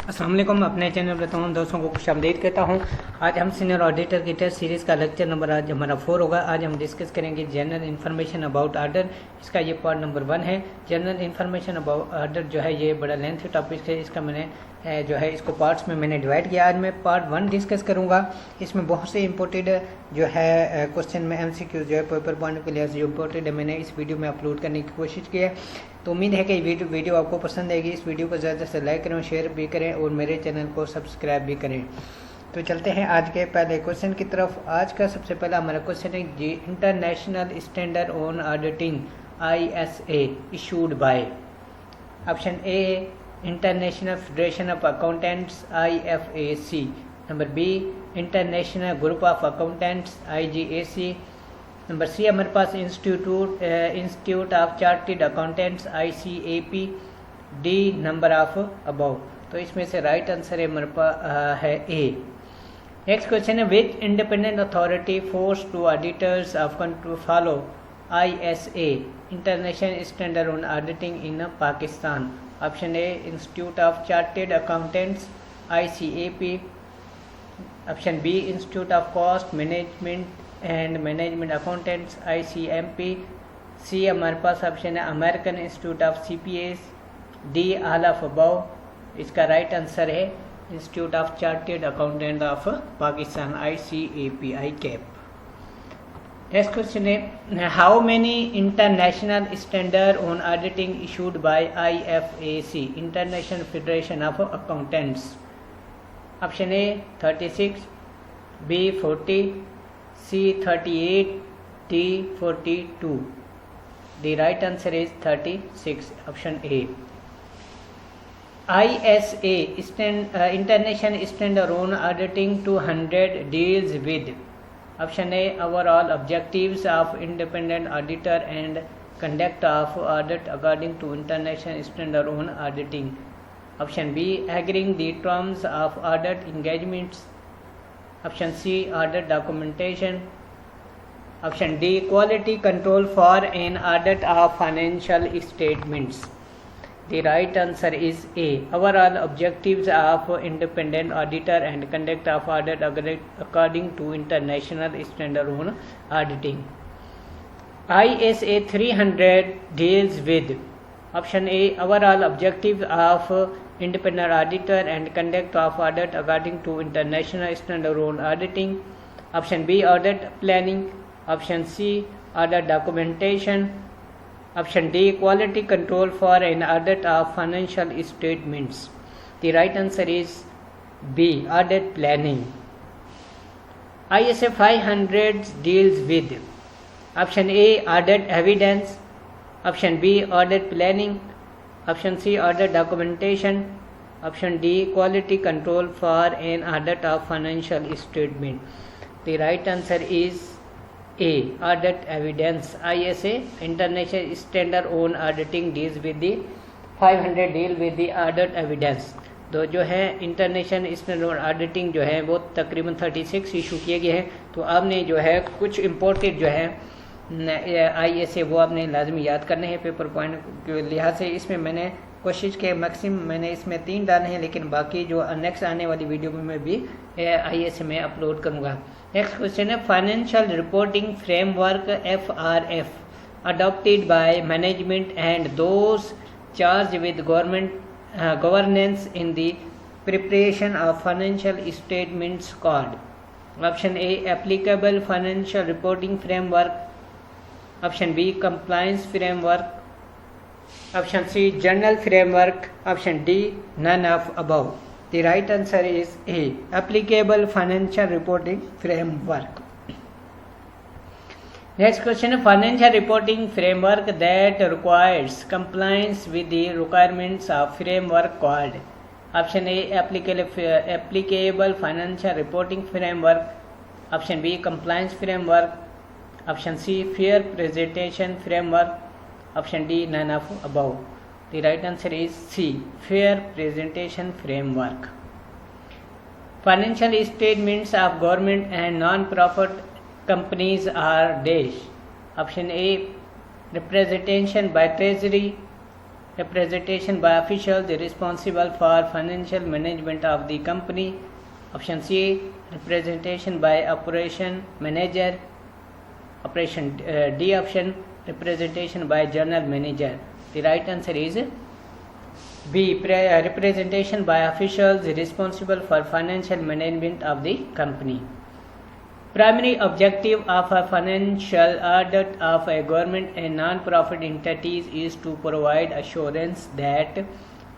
अस्सलाम वालेकुम। अपने चैनल पर तमाम दोस्तों को खुशामदीद कहता हूँ। आज हम सीनियर ऑडिटर की टेस्ट सीरीज़ का लेक्चर नंबर आज हमारा 4 होगा। आज हम डिस्कस करेंगे जनरल इन्फॉर्मेशन अबाउट ऑर्डर। इसका ये पार्ट नंबर 1 है। जनरल इन्फॉर्मेशन अबाउट ऑर्डर जो है ये बड़ा लेंथी टॉपिक है। इसका मैंने जो है इसको पार्ट्स में मैंने डिवाइड किया। आज मैं पार्ट 1 डिस्कस करूँगा। इसमें बहुत से इंपॉर्टेंट जो है क्वेश्चन में MCQ जो है पेपर पॉइंट के लिहाज से जो इंपॉर्टेंट है मैंने इस वीडियो में अपलोड करने की कोशिश की है। तो उम्मीद है कि वीडियो आपको पसंद आएगी। इस वीडियो को ज़्यादा से लाइक करें, शेयर भी करें और मेरे चैनल को सब्सक्राइब भी करें। तो चलते हैं आज के पहले क्वेश्चन की तरफ। आज का सबसे पहला हमारा क्वेश्चन है जी international standard on auditing ISA issued by. Option A international federation of accountants IFAC। Number B international group of accountants IGAC। Number C हमारे पास institute of chartered accountants ICAP। D number of above. तो इसमें से right answer है हमारे पास है ए। Next question है which independent authority force to auditors of to follow ISA international standard on auditing in Pakistan. Option A institute of chartered accountants ICAP। Option B institute of cost management and management accountants ICMP। C हमारे पास option है American institute of CPAs। D all of above. इसका right answer है institute of chartered accountant of Pakistan ICAP। Next question है how many international standard on auditing issued by IFAC international federation of accountants. Option A 36, B 40, C 38, D 42। The right answer is 36, option A. ISA international standard on auditing 200 deals with। Option A overall objectives of independent auditor and conduct of audit according to international standard on auditing. Option B agreeing the terms of audit engagements. Option C audit documentation. Option D quality control for an audit of financial statements. The right answer is A. Overall objectives of independent auditor and conduct of audit according to international standard on auditing. ISA 300 deals with. Option A. Overall objectives of independent auditor and conduct of audit according to international standard on auditing. Option B. Audit planning. Option C. Audit documentation. Option D quality control for an audit of financial statements. The right answer is B audit planning. ISA 500 deals with. Option A audit evidence. Option B audit planning. Option C audit documentation. Option D quality control for an audit of financial statement. The right answer is A audit evidence. ISA international standard on auditing deals with the 500 deal with the audit evidence। तो जो है international standard auditing जो है वो तकरीबन 36 issue किए गए हैं। तो आपने जो है कुछ इम्पोर्टेंट जो है ISA वो आपने लाजमी याद करने हैं पेपर पॉइंट के लिहाज से। इसमें मैंने कोशिश के मैक्सिमम मैंने इसमें 3 डाले हैं, लेकिन बाकी जो नेक्स्ट आने वाली वीडियो में मैं भी ISA में अपलोड करूँगा। नेक्स्ट क्वेश्चन है financial reporting framework FRF adopted by management and those charged with governance in the preparation of financial statements called. Option A applicable financial reporting framework. Option B compliance framework. Option C general framework. Option D none of above. The right answer is A. Applicable financial reporting framework. Next question: financial reporting framework that requires compliance with the requirements of framework called. Option A. Applicable financial reporting framework. Option B. Compliance framework. Option C. Fair presentation framework. Option D. None of above. The right answer is C. Fair presentation framework. Financial statements of government and non-profit companies are dash. Option A representation by treasury. representation by officials responsible for financial management of the company. Option C, representation by operation manager. D option, representation by general manager. The right answer is B, representation by officials responsible for financial management of the company. Primary objective of a financial audit of a government and non-profit entities is to provide assurance that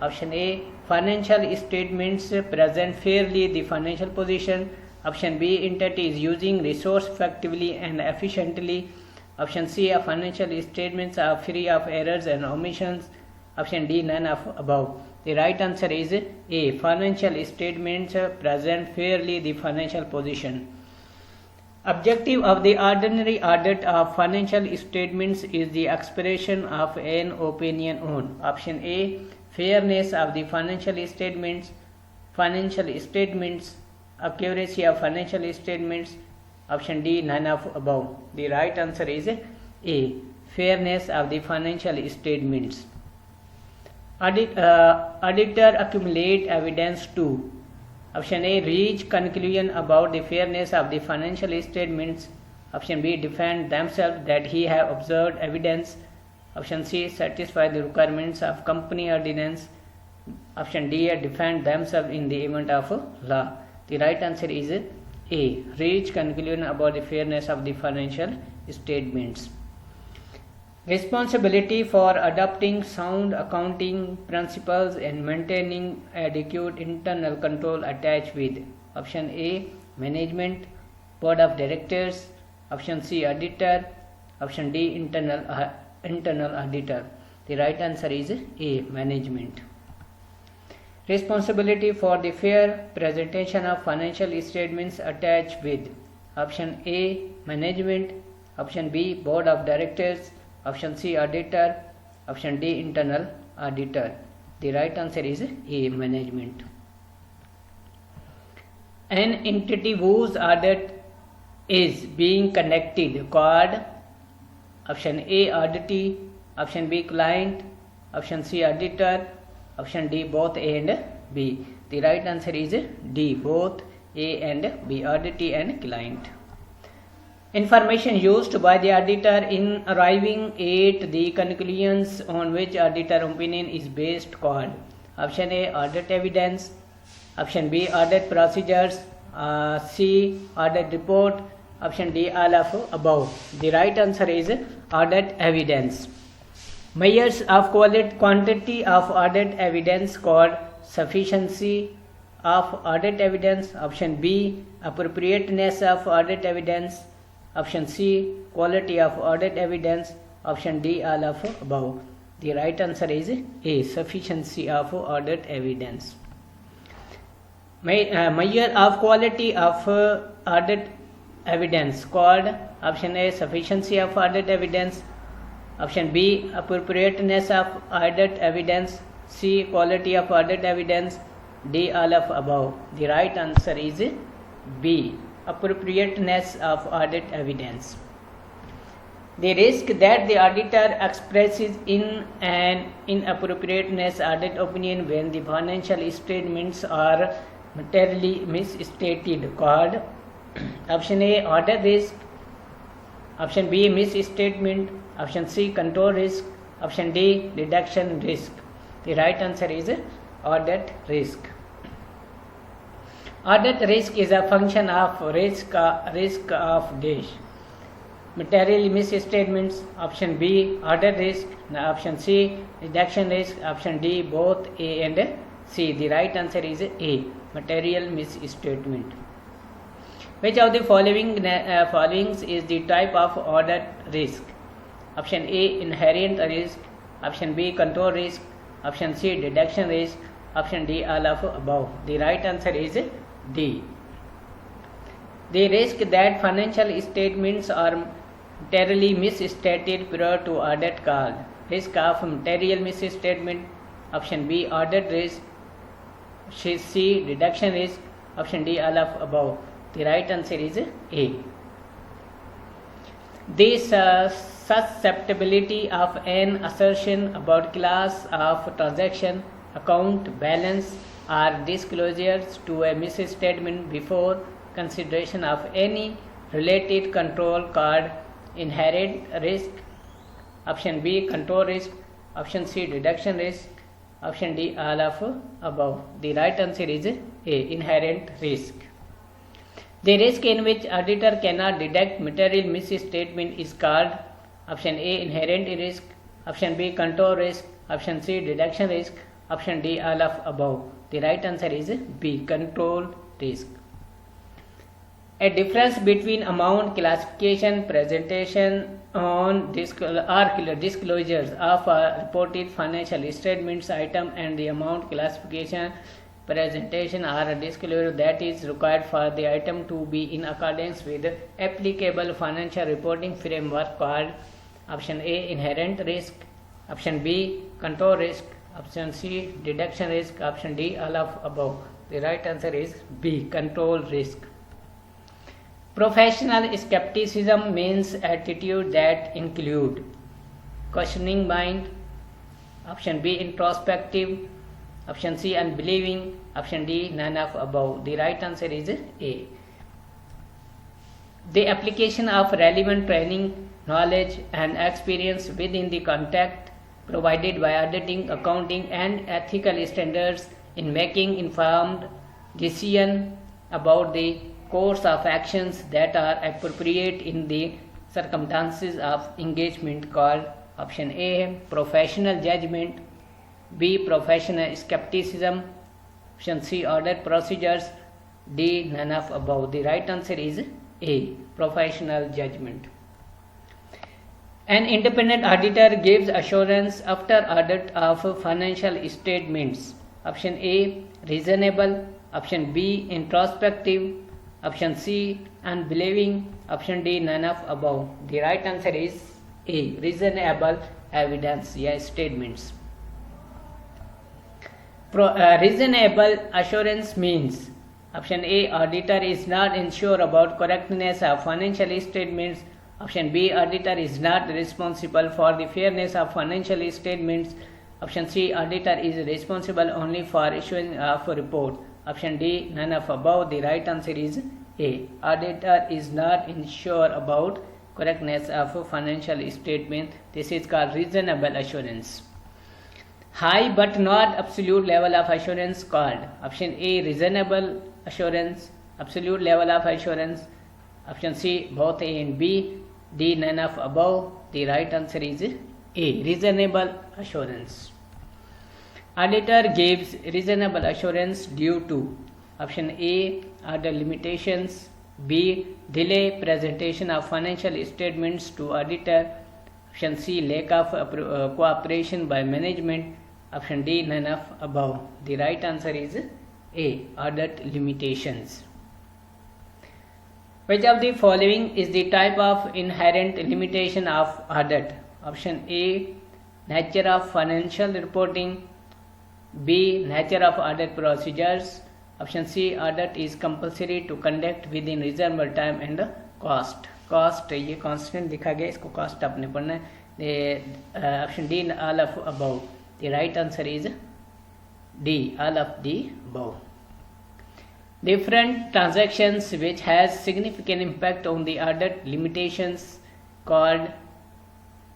option A, financial statements present fairly the financial position. Option B, entity is using resource effectively and efficiently. Option C, financial statements are free of errors and omissions. Option D, none of above. The right answer is A, financial statements present fairly the financial position. Objective of the ordinary audit of financial statements is the expression of an opinion on option A, fairness of the financial statements, accuracy of financial statements. Option D, none of above. The right answer is A, fairness of the financial statements. Auditor accumulate evidence to option A, reach conclusion about the fairness of the financial statements. Option B, defend themselves that he have observed evidence. Option C, satisfy the requirements of company ordinance. Option D, defend themselves in the event of law. The right answer is A, reach conclusion about the fairness of the financial statements. Responsibility for adopting sound accounting principles and maintaining adequate internal control attached with option A, management, board of directors. Option C, auditor. Option D, internal auditor. The right answer is A, management. Responsibility for the fair presentation of financial statements attached with option A, management. Option B, board of directors. Option C, auditor. Option D, internal auditor. The right answer is A, management. An entity whose audit is being conducted called option A, auditee. Option B, client. Option C, auditor. Option D, both A and B. The right answer is D, both A and B, auditee and client. Information used by the auditor in arriving at the conclusions on which auditor opinion is based called option A, audit evidence. Option B, audit procedures. C, audit report. Option D, all of above. The right answer is audit evidence. Measures of quantity of audit evidence called sufficiency of audit evidence. Option B, appropriateness of audit evidence. Option C, quality of audit evidence. Option D, all of above. The right answer is A, sufficiency of audit evidence. Measure of quality of audit evidence called option A, sufficiency of audit evidence. Option B, appropriateness of audit evidence. C, quality of audit evidence. D, all of above. The right answer is B, appropriateness of audit evidence. The risk that the auditor expresses in an inappropriateness audit opinion when the financial statements are materially misstated called option A, audit risk. Option B, misstatement. Option C, control risk. Option D, deduction risk. The right answer is audit risk. Audit risk is a function of risk of dash. Material misstatements. Option B, audit risk. Option C, deduction risk. Option D, both A and C. The right answer is A, material misstatement. Which of the following is the type of audit risk? Option A, inherent risk. Option B, control risk. Option C, deduction risk. Option D, all of above. The right answer is D. The risk that financial statements are materially misstated prior to audit called risk of material misstatement. Option B, audit risk. C, deduction risk. Option D, all of above. The right answer is A. This susceptibility of an assertion about class of transaction, account balance, or disclosures to a misstatement before consideration of any related control called inherent risk. Option B, control risk. Option C, deduction risk. Option D, all of above. The right answer is A, inherent risk. The risk in which auditor cannot detect material misstatement is called option A, inherent risk. Option B, control risk. Option C, deduction risk. Option D, all of above. The right answer is B, control risk. A difference between amount classification presentation on disclosures of a reported financial statements item and the amount classification presentation or a disclosure that is required for the item to be in accordance with applicable financial reporting framework called option A, inherent risk. Option B, control risk. Option C, deduction risk. Option D, all of above. The right answer is B, control risk. Professional skepticism means attitude that include questioning mind. Option B, introspective. Option C, unbelieving. Option D, none of above. The right answer is A. The application of relevant training, knowledge and experience within the context provided by auditing, accounting and ethical standards in making informed decision about the course of actions that are appropriate in the circumstances of engagement called option A, professional judgment. B, professional skepticism. Option C, audit procedures. D, none of above. The right answer is A, professional judgment. An independent auditor gives assurance after audit of financial statements. Option A, reasonable. Option B, introspective. Option C, unbelieving. Option D, none of above. The right answer is A, reasonable evidence statements. Reasonable assurance means option A, auditor is not unsure about correctness of financial statements. Option B, auditor is not responsible for the fairness of financial statements. Option C, auditor is responsible only for issuing of a report. Option D, none of above. The right answer is A, auditor is not unsure about correctness of financial statement. This is called reasonable assurance. High but not absolute level of assurance called option A, reasonable assurance. Absolute level of assurance. Option C, both A and B. D, none of above. The right answer is A, reasonable assurance. Auditor gives reasonable assurance due to option A, order limitations. B, delay presentation of financial statements to auditor. Option C, lack of cooperation by management. Option D, none of above. The right answer is A, audit limitations. Which of the following is the type of inherent limitation of audit? Option A, nature of financial reporting. B, nature of audit procedures. Option C, audit is compulsory to conduct within reasonable time and cost. Cost ये constant लिखा गया, इसको cost आपने पढ़ना है. Option D, all of above. The right answer is D, all of the above. Different transactions which has significant impact on the audit limitations called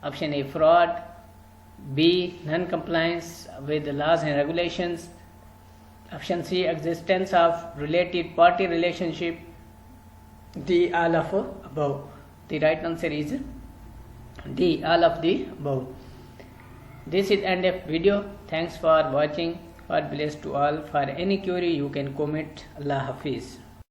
option A, fraud. B, non-compliance with the laws and regulations. Option C, existence of related party relationship. D, all of above. The right answer is D, all of the above. This is end of video. Thanks for watching. God bless to all. For any query you can comment. Allah Hafiz.